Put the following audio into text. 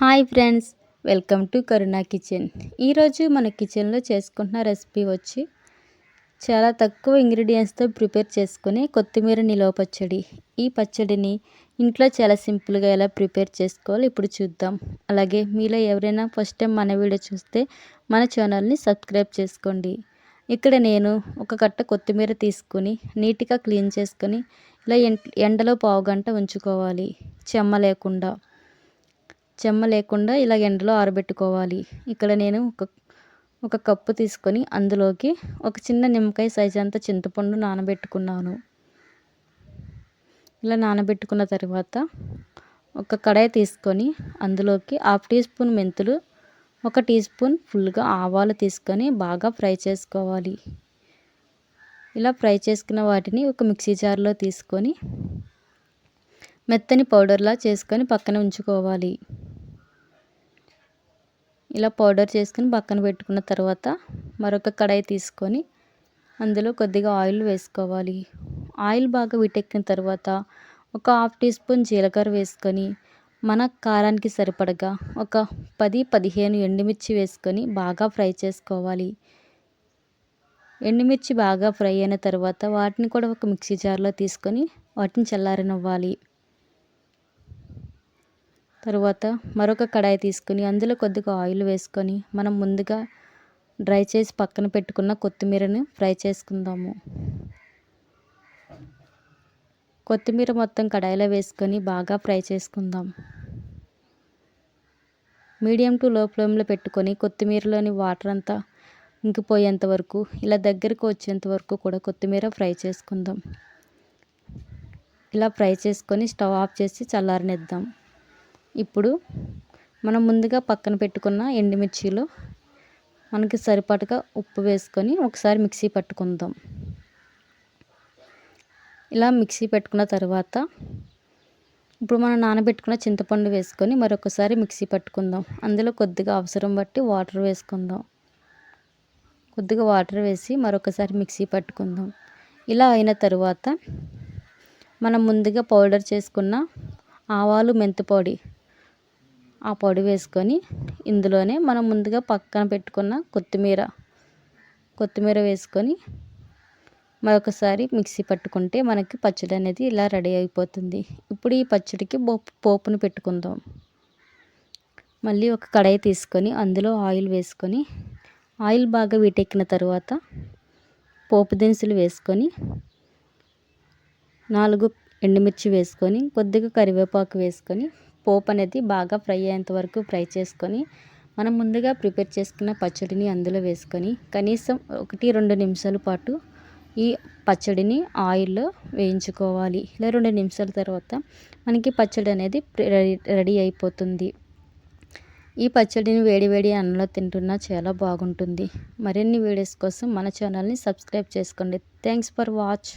Hi friends, welcome to Karuna kitchen. ఈరోజు మన కిచెన్లో చేసుకుంటున్న రెసిపీ వచ్చి చాలా తక్కువ ఇంగ్రీడియంట్స్తో ప్రిపేర్ చేసుకునే కొత్తిమీర నిలవ పచ్చడి. ఈ పచ్చడిని ఇంట్లో చాలా సింపుల్గా ఎలా ప్రిపేర్ చేసుకోవాలో ఇప్పుడు చూద్దాం. అలాగే మీలో ఎవరైనా ఫస్ట్ టైం మన వీడియో చూస్తే మన ఛానల్ని సబ్స్క్రైబ్ చేసుకోండి. ఇక్కడ నేను ఒక కట్ట కొత్తిమీర తీసుకుని నీట్గా క్లీన్ చేసుకొని ఇలా ఎండలో పావుగంట ఉంచుకోవాలి. చెమ్మ లేకుండా ఇలా ఎండలో ఆరబెట్టుకోవాలి. ఇక్కడ నేను ఒక కప్పు తీసుకొని అందులోకి ఒక చిన్న నిమ్మకాయ సైజ్ అంత చింతపండు నానబెట్టుకున్నాను. ఇలా నానబెట్టుకున్న తర్వాత ఒక కడాయి తీసుకొని అందులోకి 1/2 టీ స్పూన్ మెంతులు, 1 టీ స్పూన్ ఫుల్గా ఆవాలు తీసుకొని బాగా ఫ్రై చేసుకోవాలి. ఇలా ఫ్రై చేసుకున్న వాటిని ఒక మిక్సీ జార్లో తీసుకొని మెత్తని పౌడర్లా చేసుకొని పక్కన ఉంచుకోవాలి. ఇలా పౌడర్ చేసుకుని పక్కన పెట్టుకున్న తర్వాత మరొక కడాయి తీసుకొని అందులో కొద్దిగా ఆయిల్ వేసుకోవాలి. ఆయిల్ బాగా వీటెక్కిన తర్వాత ఒక 1/2 టీ స్పూన్ జీలకర్ర వేసుకొని మన కారానికి సరిపడగా ఒక 10-15 ఎండుమిర్చి వేసుకొని బాగా ఫ్రై చేసుకోవాలి. ఎండుమిర్చి బాగా ఫ్రై అయిన తర్వాత వాటిని కూడా ఒక మిక్సీ జార్లో తీసుకొని వాటిని చల్లారనివ్వాలి. తరువాత మరొక కడాయి తీసుకొని అందులో కొద్దిగా ఆయిల్ వేసుకొని మనం ముందుగా డ్రై చేసి పక్కన పెట్టుకున్న కొత్తిమీరని ఫ్రై చేసుకుందాము. కొత్తిమీర మొత్తం కడాయిలో వేసుకొని బాగా ఫ్రై చేసుకుందాం. మీడియం టు లో ఫ్లేమ్లో పెట్టుకొని కొత్తిమీరలోని వాటర్ అంతా ఇంకిపోయేంత వరకు ఇలా దగ్గరకు వచ్చేంత వరకు కూడా కొత్తిమీర ఫ్రై చేసుకుందాం. ఇలా ఫ్రై చేసుకొని స్టవ్ ఆఫ్ చేసి చల్లారనిద్దాం. ఇప్పుడు మనం ముందుగా పక్కన పెట్టుకున్న ఎండుమిర్చిలో మనకి సరిపడగా ఉప్పు వేసుకొని ఒకసారి మిక్సీ పట్టుకుందాం. ఇలా మిక్సీ పెట్టుకున్న తర్వాత ఇప్పుడు మనం నానబెట్టుకున్న చింతపండు వేసుకొని మరొకసారి మిక్సీ పట్టుకుందాం. అందులో కొద్దిగా అవసరం బట్టి వాటర్ వేసుకుందాం. కొద్దిగా వాటర్ వేసి మరొకసారి మిక్సీ పట్టుకుందాం. ఇలా అయిన తర్వాత మనం ముందుగా పౌడర్ చేసుకున్న ఆవాలు, మెంతి పొడి ఆ పొడి వేసుకొని ఇందులోనే మనం ముందుగా పక్కన పెట్టుకున్న కొత్తిమీర వేసుకొని మరొకసారి మిక్సీ పట్టుకుంటే మనకి పచ్చడి అనేది ఇలా రెడీ అయిపోతుంది. ఇప్పుడు ఈ పచ్చడికి పోపును పెట్టుకుందాం. మళ్ళీ ఒక కడాయి తీసుకొని అందులో ఆయిల్ వేసుకొని ఆయిల్ బాగా వీటెక్కిన తర్వాత పోపు దినుసులు వేసుకొని 4 ఎండుమిర్చి వేసుకొని కొద్దిగా కరివేపాకు వేసుకొని పోపు అనేది బాగా ఫ్రై అయ్యేంత వరకు ఫ్రై చేసుకొని మనం ముందుగా ప్రిపేర్ చేసుకున్న పచ్చడిని అందులో వేసుకొని కనీసం 1-2 నిమిషాల పాటు ఈ పచ్చడిని ఆయిల్లో వేయించుకోవాలి. ఇలా 2 నిమిషాల తర్వాత మనకి పచ్చడి అనేది రెడీ అయిపోతుంది. ఈ పచ్చడిని వేడి అన్నంలో తింటున్నా చాలా బాగుంటుంది. మరిన్ని వీడియోస్ కోసం మన ఛానల్ని సబ్స్క్రైబ్ చేసుకోండి. Thanks for watch.